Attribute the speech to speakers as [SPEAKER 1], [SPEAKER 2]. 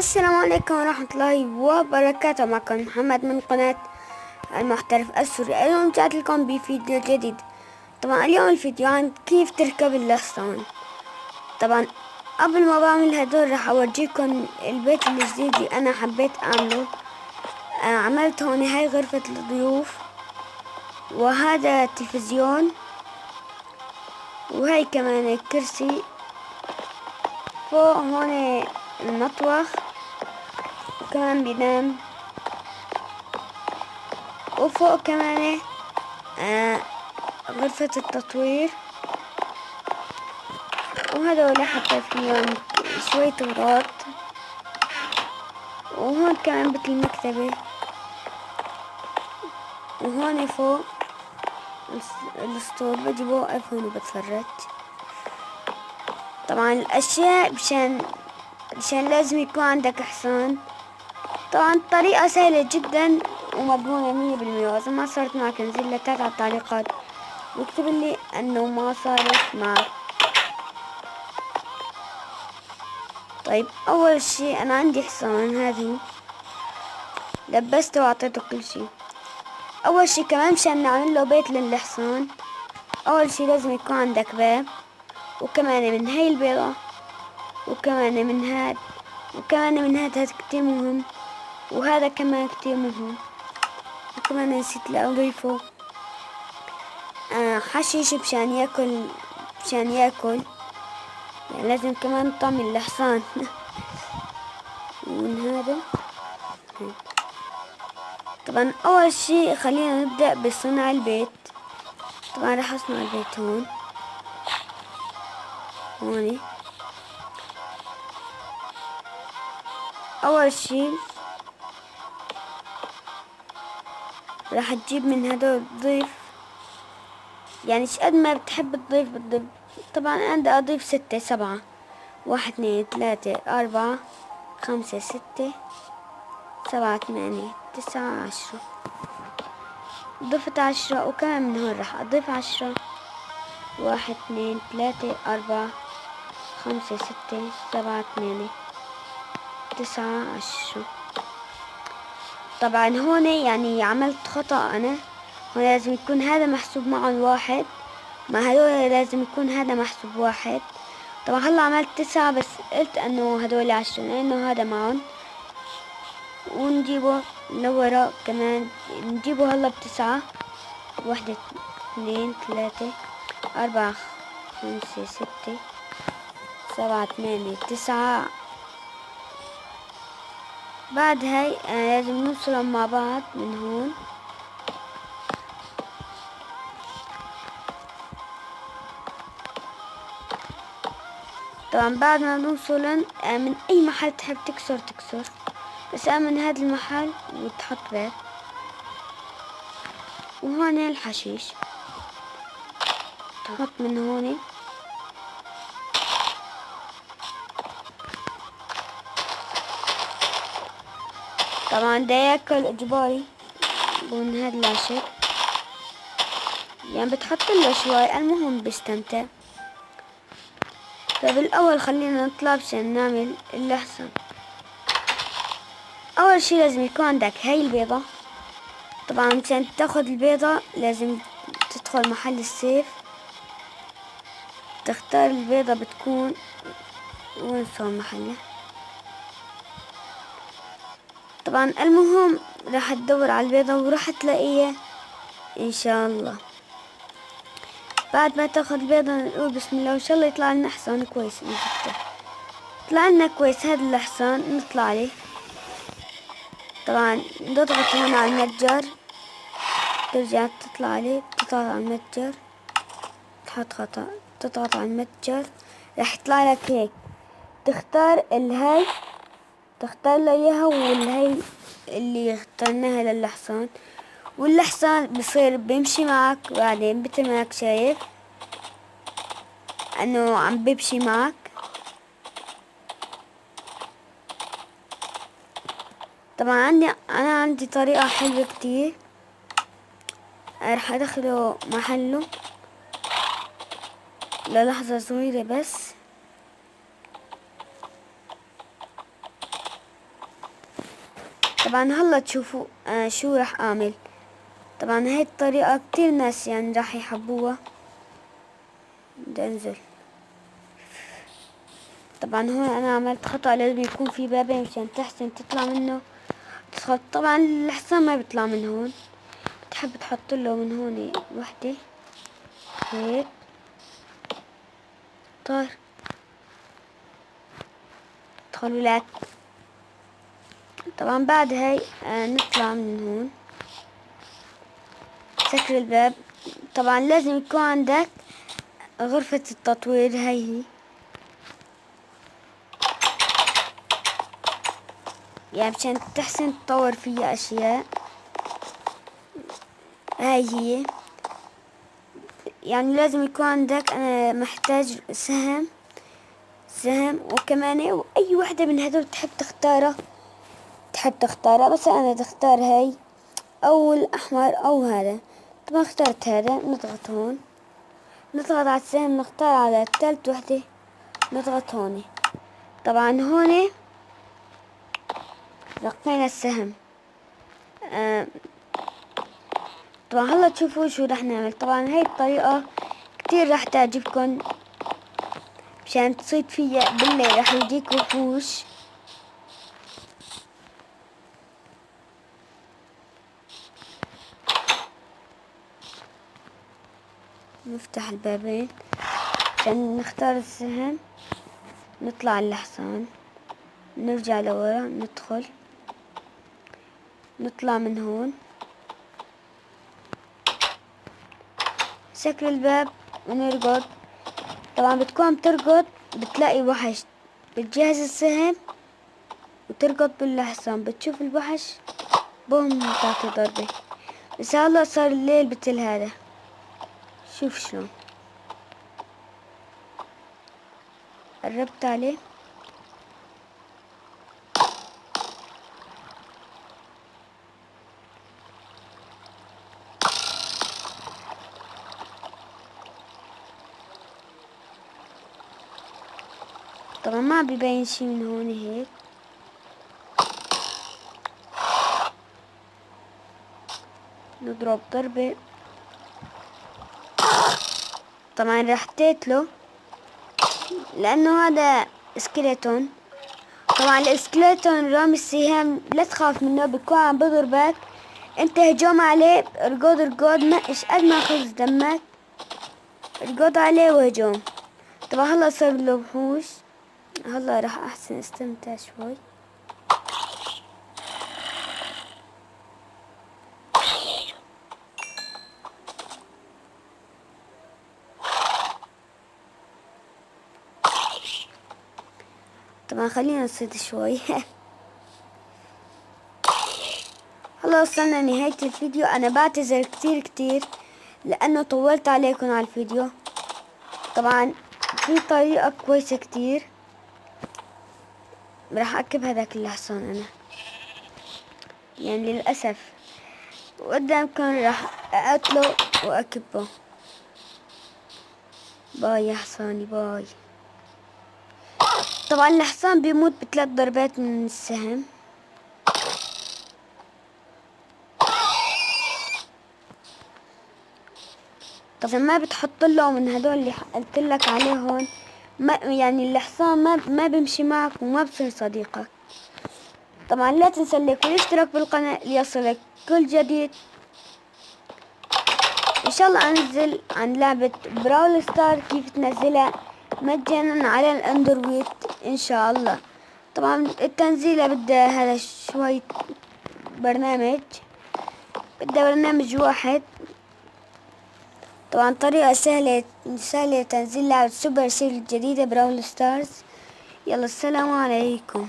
[SPEAKER 1] السلام عليكم ورحمة الله وبركاته. معكم محمد من قناة المحترف السوري. اليوم جاءت لكم بفيديو جديد. طبعا اليوم الفيديو عن كيف تركب الحصان. طبعا قبل ما بعمل هدول راح اورجيكم البيت الجديد اللي انا حبيت اعمله. عملت هون هاي غرفة الضيوف، وهذا التلفزيون، وهي كمان الكرسي. فوق هون المطبخ، وكمان بينام، وفوق كمان غرفة التطوير، وهذول حتى فيهم شوية أغراض. وهون كمان بيت المكتبة، وهون فوق الاسطول بدي بوقف هون وبتفرج. طبعا الأشياء مشان لازم يكون عندك حصان. طبعا الطريقة سهلة جدا ومضمونة 100%. وإذا ما صارت معك انزل لي تحت على التعليقات واكتب لي انه ما صارت معك. طيب اول شي انا عندي حصان، هذا لبسته واعطيته كل شي. اول شي كمان مشان نعمل له بيت للحصان، اول شي لازم يكون عندك باب، وكمان من هاي البيضة، وكمان من هاد، وكمان من هاد كتير مهم، وهذا كمان كتير مهم. وكمان نسيت اضيفه حشيش مشان ياكل. يعني لازم كمان طعم الحصان. من هذا طبعا اول شي خلينا نبدأ بصنع البيت. طبعا راح اصنع البيت هون. اول شي راح تجيب من هدول الضيف، يعني شقد ما بتحب تضيف بتضيف. طبعا انا بدي اضيف 6 7، 1 2 3 4 5 6 7 8 9 10. ضفت 10، وكمان من هون راح اضيف 10. 1 2 3 4 5 6 7 8 9 10. طبعا هون يعني عملت خطأ انا. هون لازم يكون هذا محسوب معه الواحد، مع هدول لازم يكون هذا محسوب واحد. طبعا هلا عملت 9، بس قلت انه هدول 10 لانه هذا معهم. ونجيبه لورا كمان، نجيبه هلا ب9. 1 2 3 4 5 6 7 8 9. بعد هاي لازم نوصلهم مع بعض من هون. طبعا بعد ما نوصلن من اي محل تحب تكسر، بس من هذا المحل وتحط بيت. وهون الحشيش تحط من هون. طبعا دا ياكل اجباري من هذا العشب، يعني بتحط له شوي، المهم بيستمتع. فبالاول خلينا نطلع مشان نعمل الحصان. اول شي لازم يكون عندك هاي البيضة. طبعا مشان تاخد البيضة لازم تدخل محل السيف، تختار البيضة بتكون وين صار محله. طبعا المهم راح تدور على البيضة وراح تلاقيها ان شاء الله. بعد ما تاخد البيضة نقول بسم الله وان شاء الله يطلع لنا حصان كويس. طلع لنا كويس هذا الحصان، نطلع عليه. طبعا نضغط هون على المتجر، ترجع تطلع عليه، تضغط على المتجر، تضغط على المتجر، راح يطلع لك هيك. تختار الهاي، تختار له اياها، والهاي اللي اخترناها للحصان. والحصان بصير بيمشي معك بعدين مثل ما انك شايف انه عم بيمشي معك. طبعا انا عندي طريقة حلوة كتير. راح ادخله محله للحظة صغيرة بس. طبعا هلا تشوفوا شو راح اعمل. طبعا هاي الطريقة كتير ناس يعني راح يحبوها. بدي انزل. طبعا هون انا عملت خطأ، لازم يكون في بابين مشان تحسن تطلع منه تدخل. طبعا الحصان ما بيطلع من هون، بتحب تحط له من هون وحدة هيك طار. ادخل ولاد. طبعا بعد هاي نطلع من هون، سكر الباب. طبعا لازم يكون عندك غرفة التطوير، هاي هي يعني مشان تحسن تطور فيها اشياء. هاي هي يعني لازم يكون عندك، انا محتاج سهم وكمان واي وحدة من هدول تحب تختارها. بس انا تختار هاي او الاحمر او هذا. طبعا اخترت هذا، نضغط هون، نضغط على السهم، نختار على ثالث وحدة، نضغط هون. طبعا هون رقينا السهم. طبعا هلا تشوفوا شو رح نعمل. طبعا هاي الطريقة كتير رح تعجبكم، مشان تصيد فيها بالليل رح يجيك وحوش. نفتح البابين عشان نختار السهم، نطلع الحصان، نرجع لورا، ندخل، نطلع من هون، سكر الباب ونرقد. طبعا بتكون بترقد بتلاقي وحش، بتجهز السهم وترقد بالحصان، بتشوف الوحش بوم تعطي ضربة. بس هلا صار الليل بتل هذا، شوف شلون قربت عليه. طبعا ما بيبين شي من هون هيك. نضرب ضربة. طبعا رحتيت له لانه هذا اسكليتون. طبعا الاسكليتون رامي السهام، لا تخاف منه، بيكون عم بضربك انت هجوم عليه. ارقد نقش قد ما خلص دمك، ارقد عليه وهجوم. طبعا هلا صار له وحوش، هلا راح احسن استمتع شوي. طبعا خلينا نصيد شوي. هلا وصلنا لنهاية الفيديو. انا بعتذر كتير لانه طولت عليكم على الفيديو. طبعا في طريقة كويسة كتير، راح اكب هذاك الحصان انا يعني للأسف، وقدامكم راح اقتله واكبه. باي يا حصاني باي. طبعا الحصان بيموت ب3 ضربات من السهم. طبعا ما بتحط له من هدول اللي قلت لك عليه هون، ما يعني الحصان ما بيمشي معك وما بصير صديقك. طبعا لا تنسى اللايك والاشتراك بالقناة ليصلك كل جديد. ان شاء الله انزل عن لعبة براول ستار كيف تنزلها مجانا على الاندرويد ان شاء الله. طبعا التنزيلة بدها هذا شوية برنامج، بدها برنامج واحد. طبعا طريقة سهلة تنزيل لعبة سوبر سيل الجديدة براول ستارز. يلا السلام عليكم.